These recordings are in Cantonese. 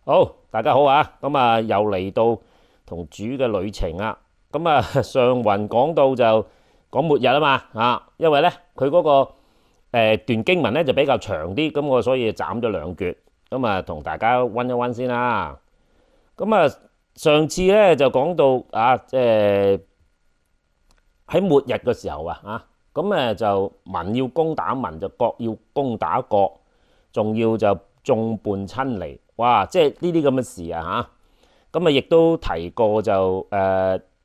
好，大家好啊！咁啊，又嚟到同主嘅旅程啊。咁啊，上文講到就講末日啊嘛，因為咧佢嗰個段經文咧就比較長啲，咁我所以斬咗兩橛，咁啊同大家温一温先啦。咁啊，上次咧就講到即係喺末日嘅時候咁就民要攻打民，就國要攻打國，仲要就眾叛親離。哇！即係呢啲咁嘅事咁亦都提過就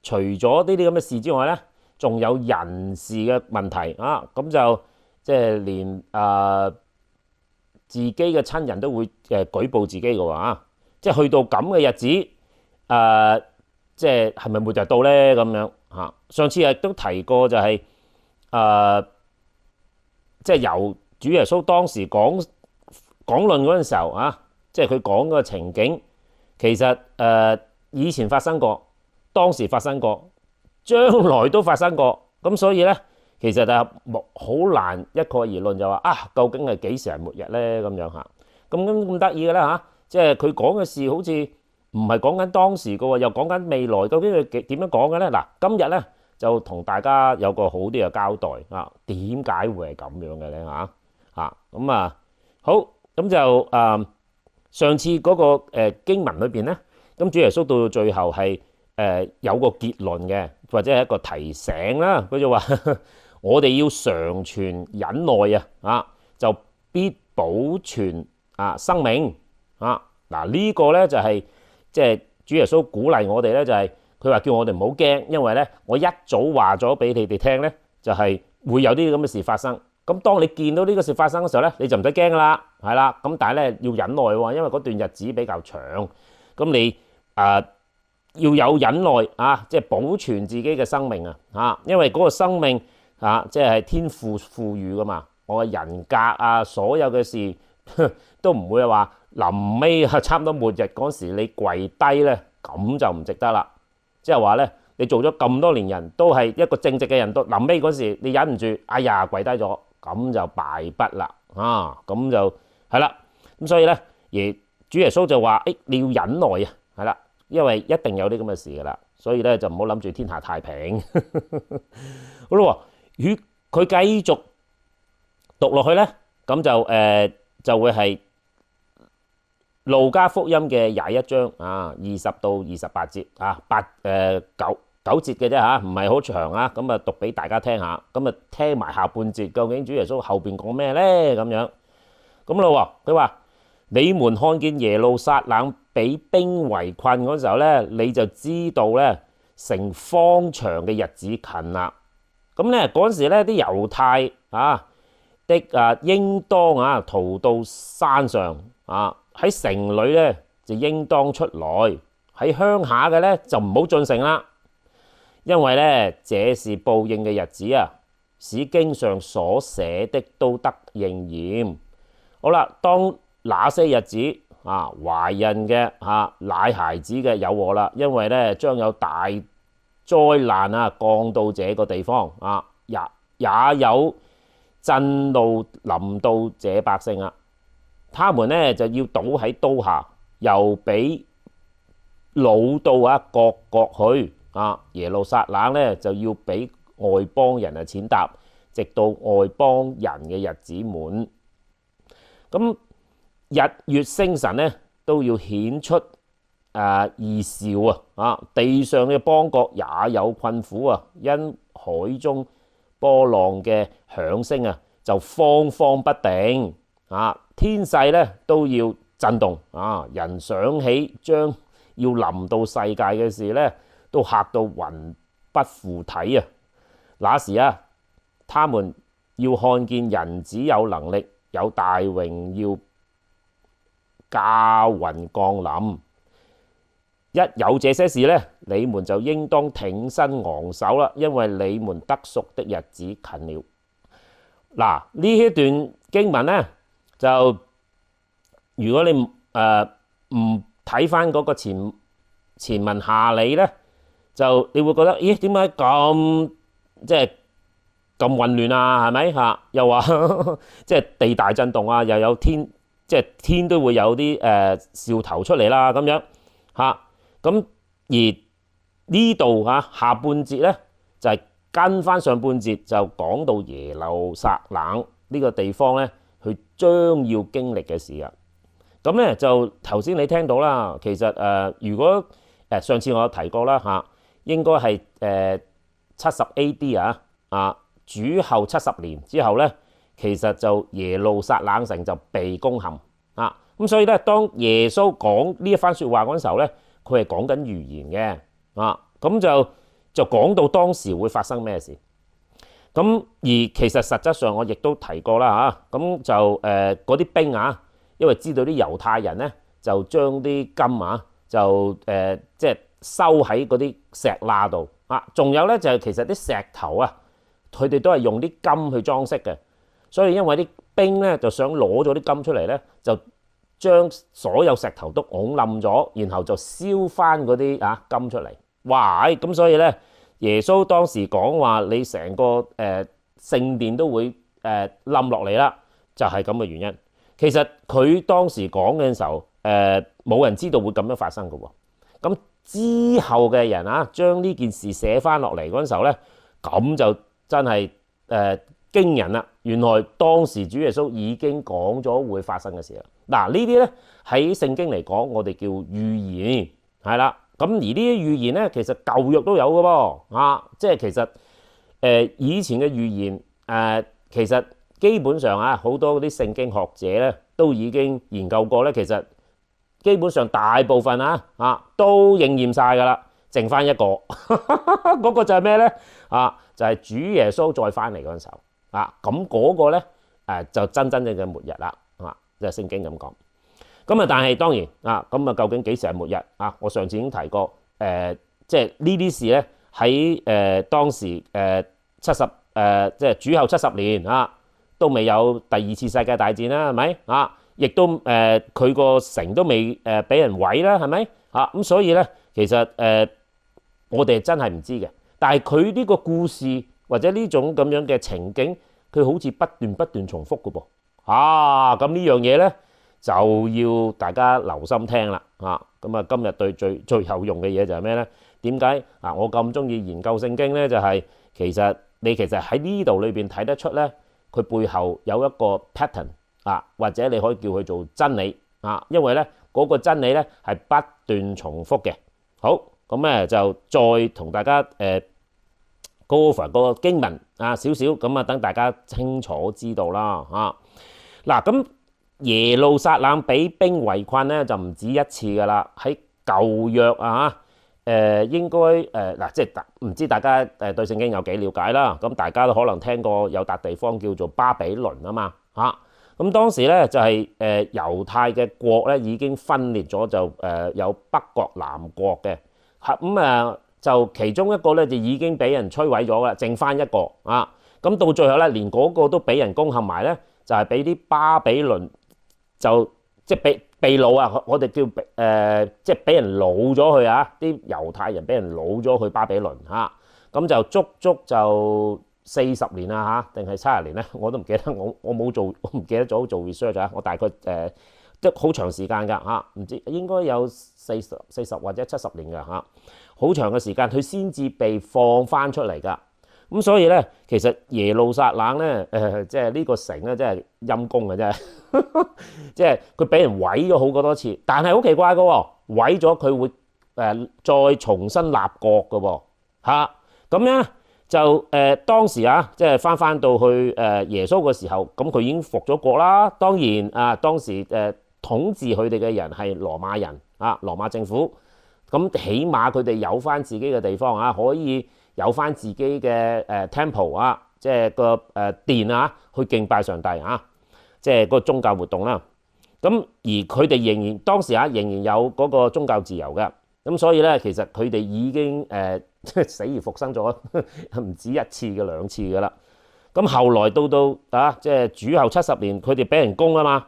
除咗呢啲咁嘅事之外咧，仲有人事嘅問題咁就即係連自己嘅親人都會舉報自己嘅喎即係去到咁嘅日子即係咪末日到咧咁樣上次亦都提過就係即係由主耶穌當時講論嗰陣時候即係佢講嗰個情景，其實以前發生過，當時發生過，將來都發生過，咁所以咧，其實就好難一概而論就話究竟係幾時係末日咧咁樣咁得意嘅啦即係佢講嘅事好似唔係講緊當時嘅喎，又講緊未來，究竟佢點樣講嘅咧？嗱，今日咧就同大家有個好啲嘅交代點解會係咁樣嘅咧咁好，咁就上次嗰個經文裏邊咧，咁主耶穌到最後係有個結論嘅，或者係一個提醒啦。佢就話我哋要常存忍耐就必保存生命嗱呢個咧就係即係主耶穌鼓勵我哋咧，就係佢話叫我哋唔好驚，因為咧我一早話咗俾你哋聽咧，就係會有啲咁嘅事發生。咁當你見到呢個事發生嘅時候咧，你就唔使驚噶啦，係啦。咁但係咧要忍耐喎，因為嗰段日子比較長。咁你要有忍耐即係保存自己嘅生命因為嗰個生命即係天父賦予噶嘛。我嘅人格所有嘅事都唔會話臨尾差唔多末日嗰時你跪低咧，咁就唔值得啦。即係話咧，你做咗咁多年人都係一個正直嘅人，到臨尾嗰時你忍唔住，哎呀跪低咗。咁就敗筆啦咁就係啦。咁所以咧，而主耶穌就話你要忍耐係啦，因為一定有啲咁嘅事噶啦，所以咧就唔好諗住天下太平。好啦，佢繼續讀落去咧，咁就會係路加福音嘅21章20到28節九節嘅啫唔係好長咁讀俾大家聽下，咁聽埋下半節，究竟主耶穌後邊講咩咧？咁樣咁咯，佢話你們看見耶路撒冷俾兵圍困嗰時候咧，你就知道咧成荒場嘅日子近啦。咁咧嗰陣時咧，啲猶太應當逃到山上喺城裏咧就應當出來，喺鄉下嘅咧就唔好進城啦。因為咧，這是報應嘅日子使經上所寫的都得應驗。好啦，當那些日子懷孕嘅奶孩子嘅有禍啦，因為咧將有大災難降到這個地方也有震怒臨到這百姓他們咧就要倒喺刀下，又俾擄到各國去。耶路撒冷咧就要俾外邦人踐踏，直到外邦人嘅日子滿。咁日月星辰咧都要顯出異兆地上嘅邦國也有困苦因海中波浪嘅響聲就慌慌不定天勢咧都要震動人想起將要臨到世界嘅事咧，都嚇到魂不附體那時他們要看見人子有能力，有大榮耀駕雲降臨。一有這些事咧，你們就應當挺身昂首啦，因為你們得贖的日子近了。嗱，呢一段經文咧，就如果你唔睇翻嗰個前文下理咧，就你會覺得，咦，點解咁即係咁混亂係咪又話即係地大震動又有天即係天都會有啲兆頭出嚟啦咁樣嚇。咁而呢度下半節咧就係跟翻上半節就講到耶路撒冷呢個地方咧，佢將要經歷嘅事啊。咁咧就頭先你聽到啦，其實如果上次我有提過啦嚇，應該係70 A.D. 主後70年之後咧，其實就耶路撒冷城就被攻陷啊。咁所以咧，當耶穌講呢一番説話嗰陣時候咧，佢係講緊預言嘅啊。咁就講到當時會發生咩事。咁而其實實質上我亦都提過啦嚇，咁就嗰啲兵因為知道啲猶太人咧就將啲金就即係收喺嗰啲石罅度啊，仲有咧就係其實啲石頭佢哋都係用啲金去裝飾嘅，所以因為啲兵咧就想攞咗啲金出嚟咧，就將所有石頭都拱冧咗，然後就燒翻嗰啲金出嚟。哇！咁所以咧，耶穌當時講話你成個聖殿都會冧落嚟啦，就係咁嘅原因。其實佢當時講嘅時候，冇人知道會咁樣發生嘅喎。咁之後嘅人將呢件事寫翻落嚟嗰陣時候咧，咁就真係驚人啦！原來當時主耶穌已經講咗會發生嘅事啦。嗱，呢啲咧喺聖經嚟講，我哋叫預言，係啦。咁而呢啲預言咧，其實舊約都有嘅噃，即係其實以前嘅預言其實基本上好多嗰啲聖經學者咧都已經研究過咧，其實基本上大部分都應驗晒㗎啦，剩翻一個嗰個就係咩咧？就係主耶穌再翻嚟嗰陣時候咁嗰個咧就真正嘅末日啦，就係聖經咁講。咁但係當然咁究竟幾時係末日我上次已經提過，即係呢啲事咧喺當時即係主後70年都未有第二次世界大戰啦，係咪亦都佢個城都未俾人毀啦，係咪咁所以咧，其實我哋真係唔知嘅。但係佢呢個故事或者呢種咁樣嘅情景，佢好似不斷重複嘅噃咁呢樣嘢咧就要大家留心聽啦咁今日對最有用嘅嘢就係咩咧？點解我咁中意研究聖經咧？就係其實喺呢度裏邊睇得出咧，佢背後有一個 pattern 或者你可以叫佢做真理因為咧嗰個真理咧係不斷重複嘅。好，咁咧就再同大家go over 個經文少少咁等大家清楚知道啦嗱，咁耶路撒冷俾兵圍困咧就唔止一次噶啦，喺舊約應該即係唔知大家對聖經有幾了解啦。咁大家都可能聽過有笪地方叫做巴比倫啊嘛咁當時咧就係猶太嘅國咧已經分裂咗，就有北國南國嘅咁就其中一個咧就已經俾人摧毀咗啦，剩翻一個咁到最後咧連嗰個都俾人攻陷埋咧，就係俾啲巴比倫就即係被擄我哋叫即係俾人擄咗去啲猶太人俾人擄咗去巴比倫咁就足就40年定係70年咧，我都唔記得，我冇做，我唔記得咗做 research 我大概即好長時間㗎唔知應該有40或者70年㗎好長嘅時間佢先至被放翻出嚟㗎。咁所以咧，其實耶路撒冷咧即係呢個城咧，真係陰公嘅啫，即係佢俾人毀咗好多次，但係好奇怪嘅喎，毀咗佢會再重新立國嘅喎咁樣就當時即係翻到去耶穌嘅時候，咁佢已經復咗國啦。當然當時統治佢哋嘅人係羅馬人羅馬政府，咁起碼佢哋有翻自己嘅地方可以有翻自己嘅temple 即係個殿去敬拜上帝即係嗰個宗教活動啦。咁而佢哋仍然當時仍然有嗰個宗教自由嘅，咁所以咧其實佢哋已經死而復生咗唔止一次嘅2次噶啦。咁後來到即係主後70年，佢哋俾人攻啊嘛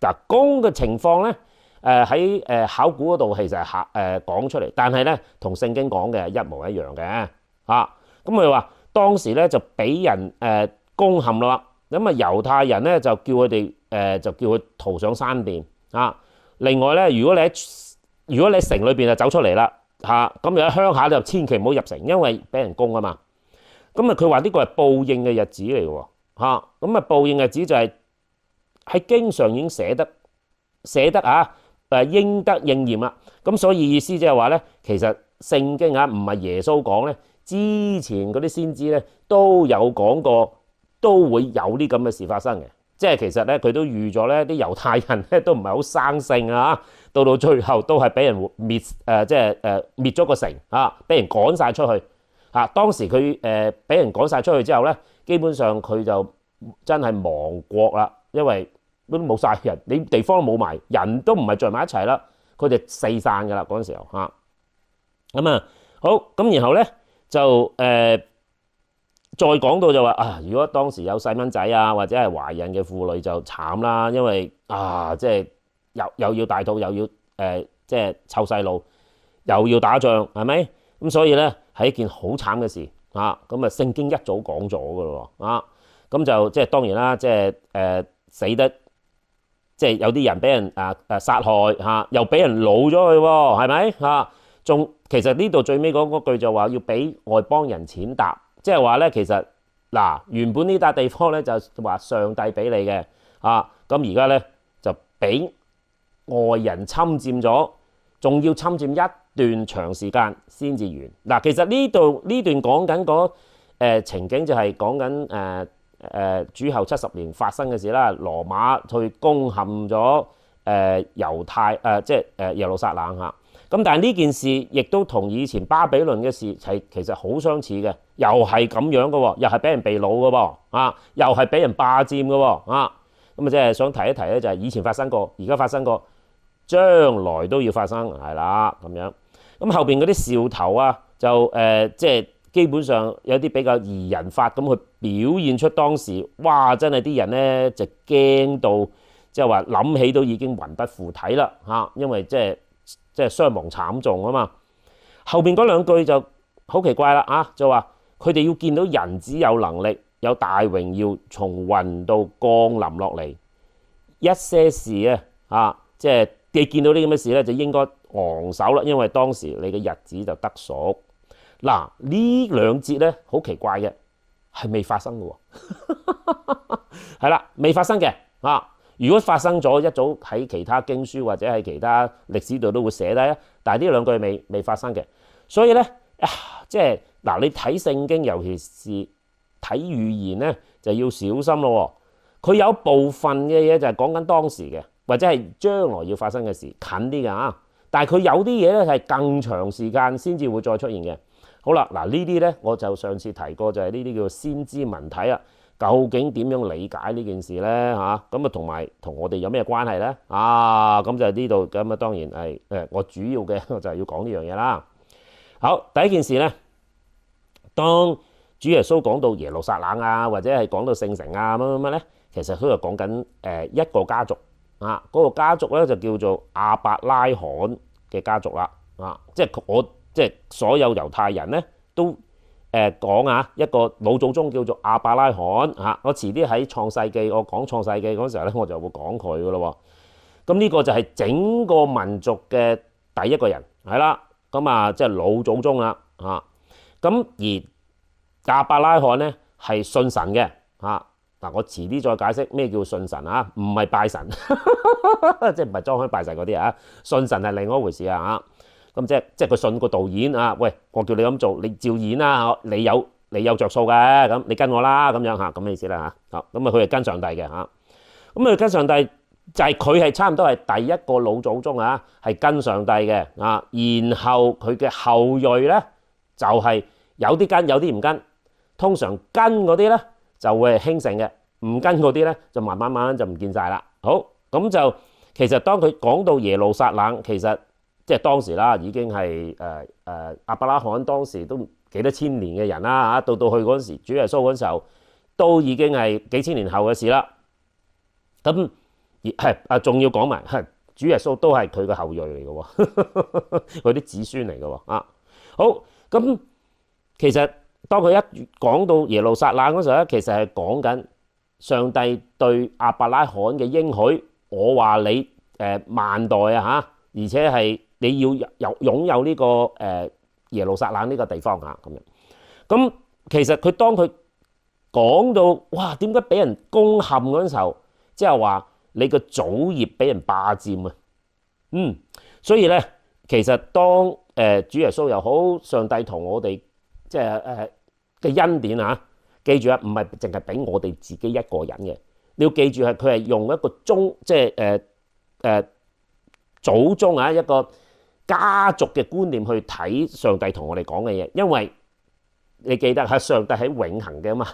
嗱，攻嘅情況咧喺考古嗰度其實係講出嚟，但係咧同聖經講嘅一模一樣嘅咁佢話當時咧就俾人攻陷啦，咁猶太人咧就叫佢哋就叫佢逃上山殿啊。另外咧，如果你城裏邊就走出嚟啦嚇，咁你喺鄉下就千祈唔好入城，因為俾人攻啊嘛。咁啊，佢話呢個係報應嘅日子嚟嘅喎嚇。咁啊，報應日子就喺經上已經寫得啊應得應驗啦。咁所以意思即係話咧，其實聖經啊唔係耶穌講咧，之前嗰啲先知咧都有講過，都會有啲咁嘅事發生嘅。即係其實咧，佢都預咗咧，啲猶太人咧都唔係好生性啊，到最後都係俾人滅即係滅咗個城啊，俾人趕晒出去啊。當時佢俾人趕晒出去之後咧，基本上佢就真係亡國啦，因為都冇晒人，你地方都冇埋，人都唔係聚埋一齊啦，佢哋四散噶啦嗰陣時候嚇。咁啊好咁，然後咧就再講到就話啊，如果當時有細蚊仔啊，或者係懷孕嘅婦女就慘啦，因為即係又要大肚，又要即係湊細路，又要打仗，係咪？咁所以咧係一件好慘嘅事啊！咁啊，聖經一早講咗噶咯啊，咁就即係當然啦，即係死得即係有啲人俾人殺害嚇，又俾人擄咗去喎，係咪嚇？仲其實呢度最尾嗰句就話要俾外邦人踐踏。即係話咧，其實原本呢笪地方咧就話上帝俾你嘅啊，咁而家咧就俾外人侵佔咗，仲要侵佔一段長時間先至完。其實呢段講緊嗰情景就係講緊主後70年發生嘅事啦。羅馬去攻陷咗猶太即係耶路撒冷嚇。咁但係呢件事亦都同以前巴比倫嘅事係其實好相似嘅，又係咁樣嘅喎，又係俾人被擄嘅喎，又係俾人霸佔嘅喎，咁啊即係想提一提咧，就係以前發生過，而家發生過，將來都要發生，係啦咁樣。咁後邊嗰啲兆頭啊，就即係基本上有啲比較擬人法咁去表現出當時，哇！真係啲人咧就驚到，即係話諗起都已經魂不附體啦嚇，因為即係傷亡慘重啊嘛。後邊嗰兩句就好奇怪啦就話佢哋要見到人子有能力有大榮耀從雲度降臨落嚟，一些事即係你見到呢咁嘅事咧，就應該昂首啦，因為當時你嘅日子就得贖。呢兩節咧好奇怪嘅，係未發生嘅喎，係啦，未發生嘅如果發生咗，一早喺其他經書或者喺其他歷史度都會寫低啊。但係呢兩句未發生嘅，所以咧即係你睇聖經，尤其是睇預言咧，就要小心咯。佢有部分嘅嘢就係講緊當時嘅，或者係將來要發生嘅事，近啲㗎。但係佢有啲嘢咧係更長時間先至會再出現嘅。好啦，呢啲咧我就上次提過，就係呢啲叫先知文體啊。究竟點樣理解呢件事咧咁同埋同我哋有咩關係咧咁就呢度咁當然係我主要嘅就係要講呢樣嘢啦。好，第一件事咧，當主耶穌講到耶路撒冷或者係講到聖城乜咧，其實佢就講緊一個家族嗰個家族咧就叫做亞伯拉罕嘅家族啦即係所有猶太人咧都講一個老祖宗叫做亞伯拉罕我遲啲喺創世記我講創世記嗰時候咧，我就會講佢噶咯。咁呢個就係整個民族嘅第一個人係啦，咁即係老祖宗啦咁而亞伯拉罕咧係信神嘅我遲啲再解釋咩叫信神唔係拜神即係唔係裝香拜神嗰啲信神係另外一回事咁即係佢信個導演喂，我叫你咁做，你照演啦，你有着數嘅，咁你跟我啦，咁樣咁嘅意思啦咁佢係跟上帝嘅咁佢跟上帝就係佢係差唔多係第一個老祖宗係跟上帝嘅然後佢嘅後裔咧就係有啲跟，有啲唔跟，通常跟嗰啲咧就會係興盛嘅，唔跟嗰啲咧就慢慢就唔見晒啦。好，咁就其實當佢講到耶路撒冷，其實即係當時啦，已經係亞伯拉罕當時都幾多千年嘅人啦到去嗰陣時，主耶穌嗰陣時候都已經係幾千年後嘅事啦。咁仲要講埋主耶穌都係佢嘅後裔嚟嘅喎，佢啲子孫嚟嘅喎好，咁其實當佢一講到耶路撒冷嗰時候咧，其實係講緊上帝對亞伯拉罕嘅應許，我話你萬代啊嚇，而且係你要擁有呢個耶路撒冷呢個地方啊咁樣。咁其實佢當佢講到哇點解俾人攻陷嗰陣時候，即係話你個祖業俾人霸佔啊。所以咧其實當主耶穌又好，上帝同我哋即係嘅恩典啊，記住啊，唔係淨係俾我哋自己一個人嘅，你要記住係佢係用一個即係祖宗啊，一個家族嘅觀念去睇上帝同我哋講嘅嘢，因為你記得係上帝係永恆嘅嘛，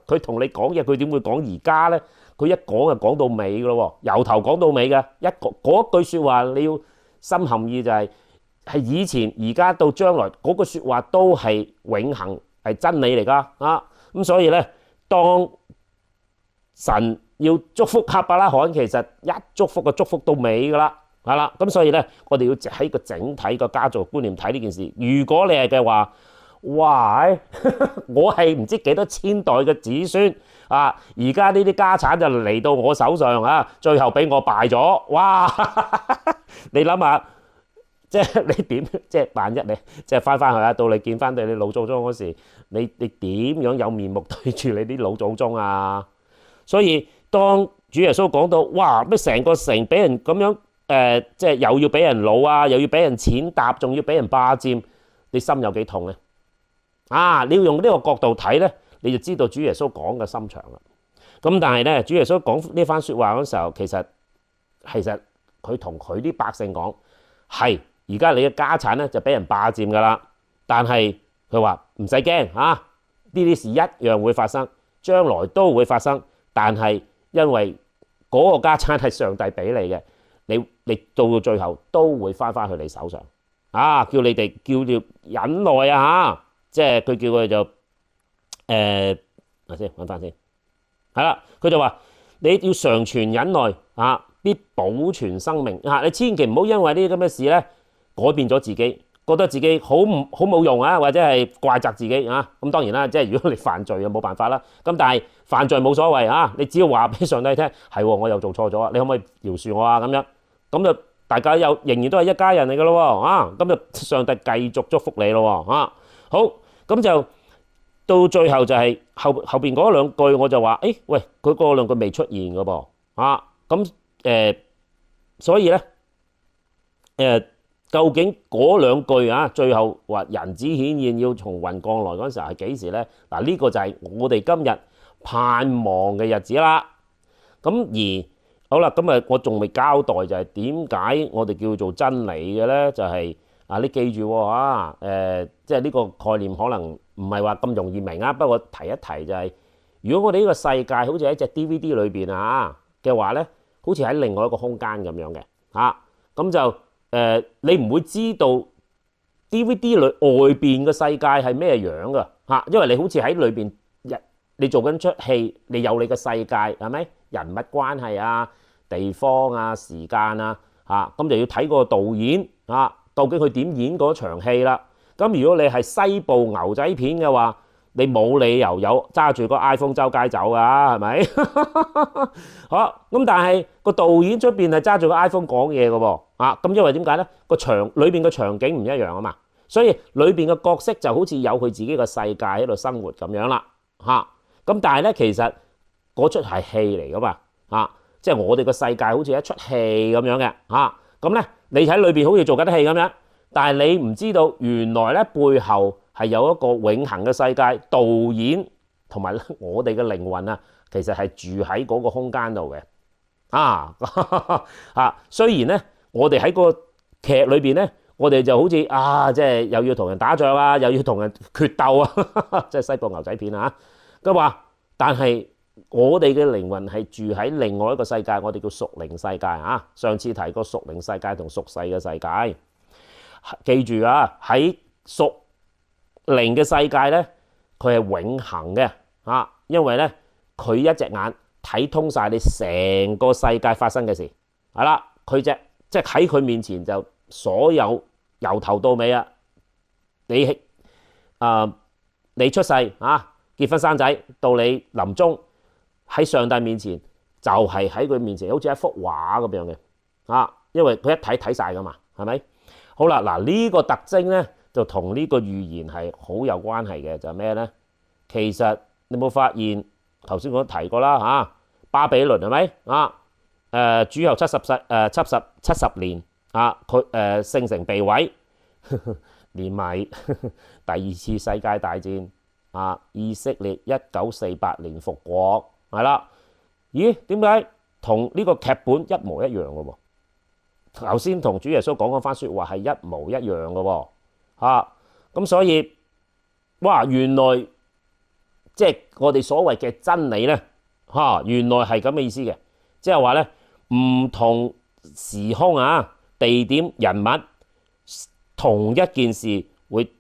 佢同你講嘢，佢點會講而家咧？佢一講就講到尾嘅咯，由頭講到尾嘅，嗰句説話你要深含義就係以前、而家到將來嗰句説話都係永恆，係真理嚟㗎啊！咁所以咧，當神要祝福亞伯拉罕，其實一祝福個祝福到尾㗎啦，係啦。咁所以咧，我哋要喺個整體個家族觀念睇呢件事。如果你係嘅話，哇！我係唔知幾多千代嘅子孫啊！而家呢啲家產就嚟到我手上啊，最後俾我敗咗，哇！你諗下，即係你點？即係萬一你即係翻去啊，到你見翻對你老祖宗嗰時，你點樣有面目對住你啲老祖宗啊？所以當主耶穌講到哇咩成個城俾人咁樣即係又要俾人擄啊，又要俾人踐踏，仲要俾人霸佔，你心有幾痛咧？啊！你要用呢個角度睇咧，你就知道主耶穌講嘅心腸啦。咁但係咧，主耶穌講呢番説話嗰時候，其實佢同佢啲百姓講係而家你嘅家產咧就俾人霸佔㗎啦。但係佢話唔使驚啊，呢啲事一樣會發生，將來都會發生。但係因為嗰個家產係上帝俾你嘅，你到最後都會翻去你手上啊！叫你哋叫忍耐啊嚇！即係佢叫佢就先揾翻先，係啦，佢就話你要常存忍耐啊，必保存生命啊！你千祈唔好因為呢啲咁嘅事咧改變咗自己，覺得自己好冇用啊，或者係怪責自己啊。咁當然啦，即係如果你犯罪就冇辦法啦。咁但係犯罪冇所謂啊，你只要話俾上帝聽，係我又做錯咗，你可唔可以饒恕我啊？咁就大家又仍然都係一家人嚟㗎咯啊！咁就上帝繼續祝福你咯啊！好。咁就到最後就係後邊嗰兩句我就話，喂，佢嗰兩句未出現嘅噃啊！咁所以咧究竟嗰兩句啊，最後話人子顯現要從雲降來嗰陣時候係幾時咧？嗱，呢個就係我哋今日盼望嘅日子啦。咁而好啦，今日我仲未交代就係點解我哋叫做真理嘅咧？就係。你記住喎即係呢個概念可能唔係話咁容易明啊。不過提一提就係，如果我哋呢個世界好似喺隻 DVD 裏邊啊嘅話咧，好似喺另外一個空間咁樣嘅嚇，咁就你唔會知道 DVD 裏外邊嘅世界係咩樣噶嚇，因為你好似喺裏邊你做緊出戲，你有你嘅世界係咪？人物關係啊、地方啊、時間啊嚇，咁就要睇個導演啊。究竟佢點演嗰場戲啦？咁如果你係西部牛仔片嘅話，你冇理由有揸住個 iPhone 周街走㗎，係咪？好咁，但係個導演出邊係揸住個 iPhone 講嘢嘅喎啊！咁因為點解咧？個場裏邊嘅場景唔一樣啊嘛，所以裏邊嘅角色就好似有佢自己嘅世界喺度生活咁樣啦嚇。咁但係咧，其實嗰出係戲嚟噶嘛嚇，即係我哋個世界好似一出戲咁樣嘅嚇。咁咧。你喺裏邊好似做緊戲咁樣，但係你唔知道原來咧背後係有一個永恆嘅世界，導演同埋我哋嘅靈魂啊，其實係住喺嗰個空間度嘅啊啊！雖然咧，我哋喺個劇裏邊咧，我哋就好似啊，即係又要同人打仗啊，又要同人決鬥啊，即係西部牛仔片啊咁話，但係。我哋嘅靈魂係住喺另外一個世界，我哋叫屬靈世界啊。上次提過屬靈世界同屬世嘅世界，記住啊，喺屬靈嘅世界咧，佢係永恆嘅啊，因為咧佢一隻眼睇通晒你成個世界發生嘅事，係啦，佢即係喺佢面前就所有由頭到尾啊，你出世啊，結婚生仔到你臨終。喺上帝面前就係喺佢面前，好似一幅畫咁樣嘅啊，因為佢一睇睇晒噶嘛，係咪？好啦，嗱呢個特徵咧就同呢個預言係好有關係嘅，就係咩咧？其實你有冇發現頭先我都提過啦嚇，巴比倫係咪啊？主後70年啊，佢聖城被毀，連埋第二次世界大戰啊，以色列1948年復國係啦。咦？點解同呢個劇本一模一樣嘅喎？頭先同主耶穌講嗰番説話係一模一樣嘅喎嚇，咁所以哇，原來即係我哋所謂嘅真理咧嚇，原來係咁嘅意思嘅，即係話咧唔同時空啊、地點、人物，同一件事會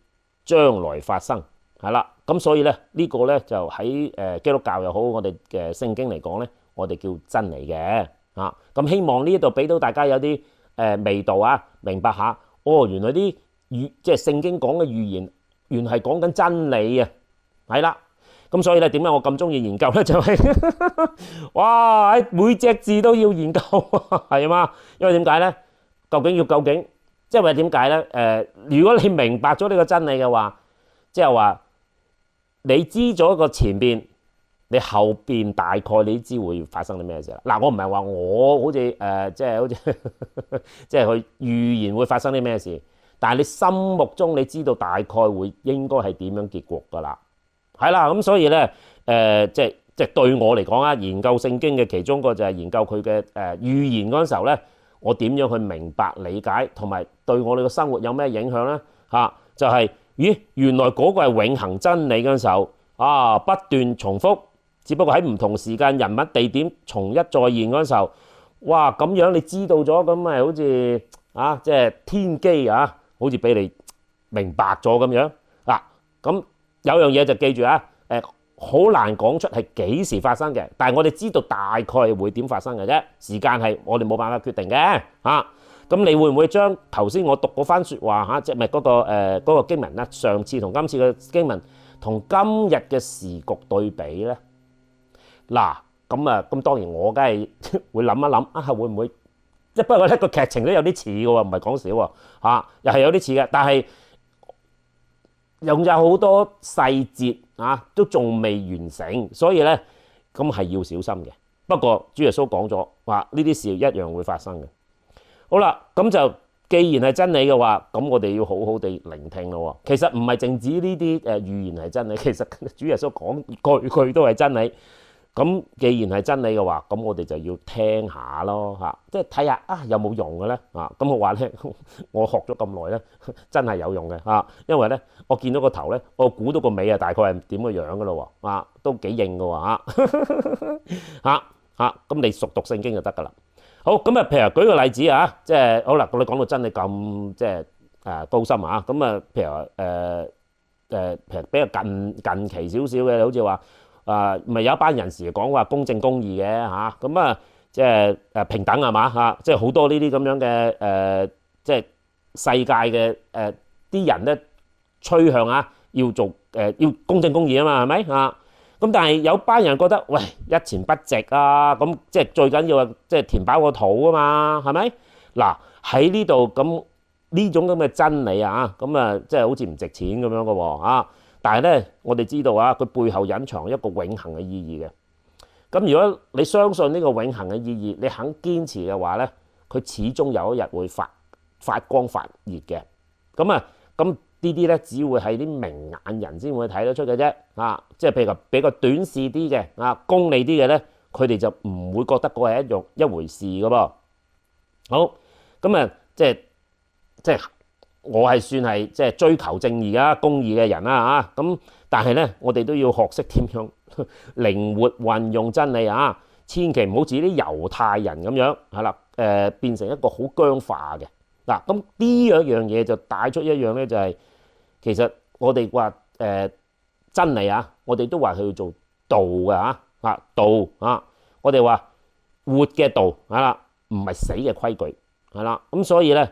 將來發生係啦。咁所以咧呢個咧就喺基督教又好，我哋嘅聖經嚟講咧，我哋叫真理嘅啊。咁希望呢一度俾到大家有啲味道啊，明白下哦，原來啲即係聖經講嘅預言，原係講緊真理啊，係啦。咁所以咧，點解我咁中意研究咧？就係哇，每隻字都要研究，係嘛？因為點解咧？究竟，即係話點解咧？如果你明白咗呢個真理嘅話，即係話你知咗個前邊，你後邊大概你知會發生啲咩事啦。嗱，我唔係話我好似即係好似即係去預言會發生啲咩事，但係你心目中你知道大概會應該係點樣結局㗎啦。係啦，咁所以咧即係對我嚟講啊，研究聖經嘅其中一個就係研究佢嘅預言嗰陣時候咧，我點樣去明白理解，同埋對我哋嘅生活有咩影響咧？就係咦，原來嗰個係永恆真理嗰陣時候啊，不斷重複。只不過喺唔同時間、人物、地點重一再現嗰陣時候，哇！咁樣你知道咗，咁咪好似即係天機啊，好似俾你明白咗咁樣嗱。咁有樣嘢就記住啊，好難講出係幾時發生嘅，但係我哋知道大概會點發生嘅啫。時間係我哋冇辦法決定嘅嚇。咁你會唔會將頭先我讀嗰番説話嚇，即係咪嗰個經文咧？上次同今次嘅經文同今日嘅時局對比咧？嗱，咁當然我梗係會諗一諗啊，會唔會即係不過咧個劇情都有啲似嘅喎，唔係講笑喎又係有啲似嘅，但係仲有好多細節都仲未完成，所以咧咁係要小心嘅。不過主耶穌講咗話呢啲事一樣會發生嘅。好啦，咁就既然係真理嘅話，咁我哋要好好地聆聽咯。其實唔係淨止呢啲預言係真理，其實主耶穌講句都係真理。咁既然係真理嘅話，咁我哋就要聽下咯即係睇下有冇用嘅咧咁我話咧，我學咗咁耐咧，真係有用嘅因為咧我見到個頭咧，我估到個尾大概係點個樣嘅咯都幾應嘅喎咁你熟讀聖經就得㗎啦。好，咁譬如舉個例子即係好啦，你講到真理咁即係高深咁譬如話譬如比較近期少少嘅，好似話。咪有一班人士講話公正公義嘅咁即係平等係嘛即係好多呢啲咁樣嘅即係世界嘅啲人咧趨向要做要公正公義啊嘛，係咪咁但係有班人覺得喂一錢不值咁即係最緊要即係填飽個肚啊嘛，係咪？嗱喺呢度咁呢種咁嘅真理咁即係好似唔值錢咁樣嘅喎但係咧，我哋知道佢背後隱藏一個永恆嘅意義嘅。咁如果你相信呢個永恆嘅意義，你肯堅持嘅話咧，佢始終有一日會發光發熱嘅。咁呢啲咧只會係啲明眼人先會睇得出嘅啫。即係譬如比較短視啲嘅功利啲嘅咧，佢哋就唔會覺得嗰係一回事嘅噃。好，咁即係。我係算係即係追求正義公義嘅人啦咁但係咧，我哋都要學識點樣靈活運用真理千祈唔好似啲猶太人咁樣係啦變成一個好僵化嘅嗱。咁呢樣嘢就帶出一樣咧，就係其實我哋話真理我哋都話佢要做道嘅道我哋話活嘅道係啦，唔係死嘅規矩係啦。咁所以咧。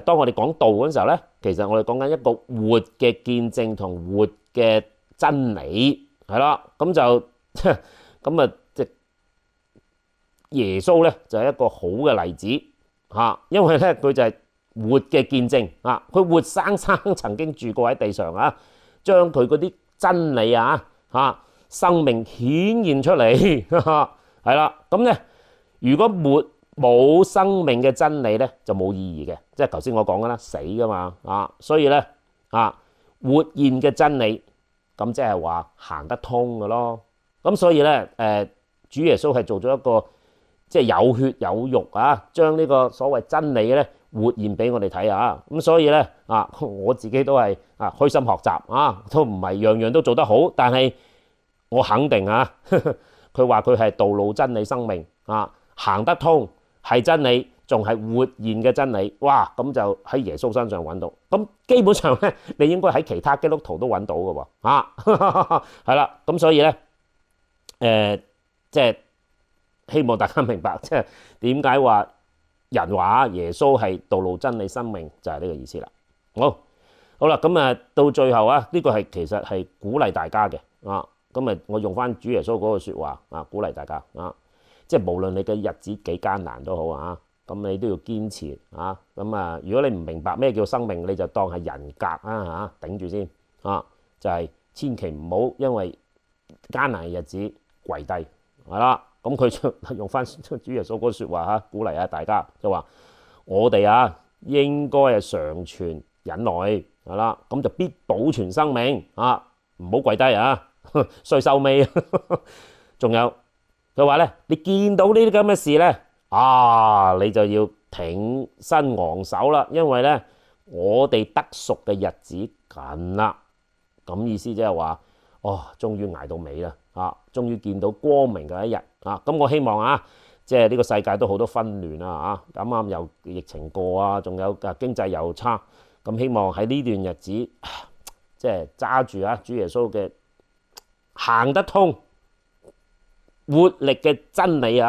當我哋講道嗰陣時候咧，其實我哋講緊一個活嘅見證同活嘅真理係啦，咁就咁即耶穌咧就係一個好嘅例子嚇，因為咧佢就係活嘅見證啊，佢活生生曾經住過喺地上啊，將佢嗰啲真理生命顯現出嚟，係啦。咁咧如果冇生命嘅真理咧，就冇意義嘅，即係頭先我講嘅啦，死噶嘛所以咧活現嘅真理，咁即係話行得通嘅咯。咁所以咧主耶穌係做咗一個即係有血有肉將呢個所謂真理咧活現俾我哋睇啊。咁所以咧我自己都係虛心學習都唔係樣樣都做得好，但係我肯定佢話佢係道路真理生命行得通係真理，仲係活現嘅真理。哇！咁就喺耶穌身上揾到，咁基本上咧你應該喺其他基督徒都揾到嘅喎係啦。咁所以咧即係希望大家明白，即係點解話人話耶穌係道路真理生命，就係呢個意思啦。好啦，咁到最後呢個係其實係鼓勵大家嘅咁我用翻主耶穌嗰個説話鼓勵大家即係無論你嘅日子幾艱難都好咁你都要堅持咁如果你唔明白咩叫生命，你就當係人格頂住先就係千祈唔好因為艱難嘅日子跪低係啦。咁佢就用翻主耶穌嗰個説話鼓勵下大家，就話我哋應該係常存忍耐係啦，咁就必保存生命唔好跪低衰收尾。仲有佢話咧，你見到呢啲咁嘅事咧你就要挺身昂首啦，因為咧我哋得贖嘅日子近啦。咁意思即係話終於捱到尾啦終於見到光明嘅一日咁我希望即係呢個世界都好多紛亂啱啱又疫情過仲有經濟又差，咁希望喺呢段日子即係揸住主耶穌嘅行得通活力嘅真理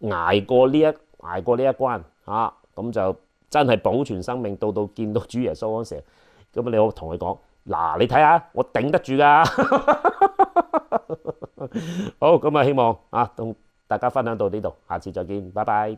捱過呢一關咁就真係保存生命，到見到主耶穌嗰時，咁你好同佢講嗱，你睇下我頂得住㗎。好，咁希望同大家分享到呢度，下次再見，拜拜。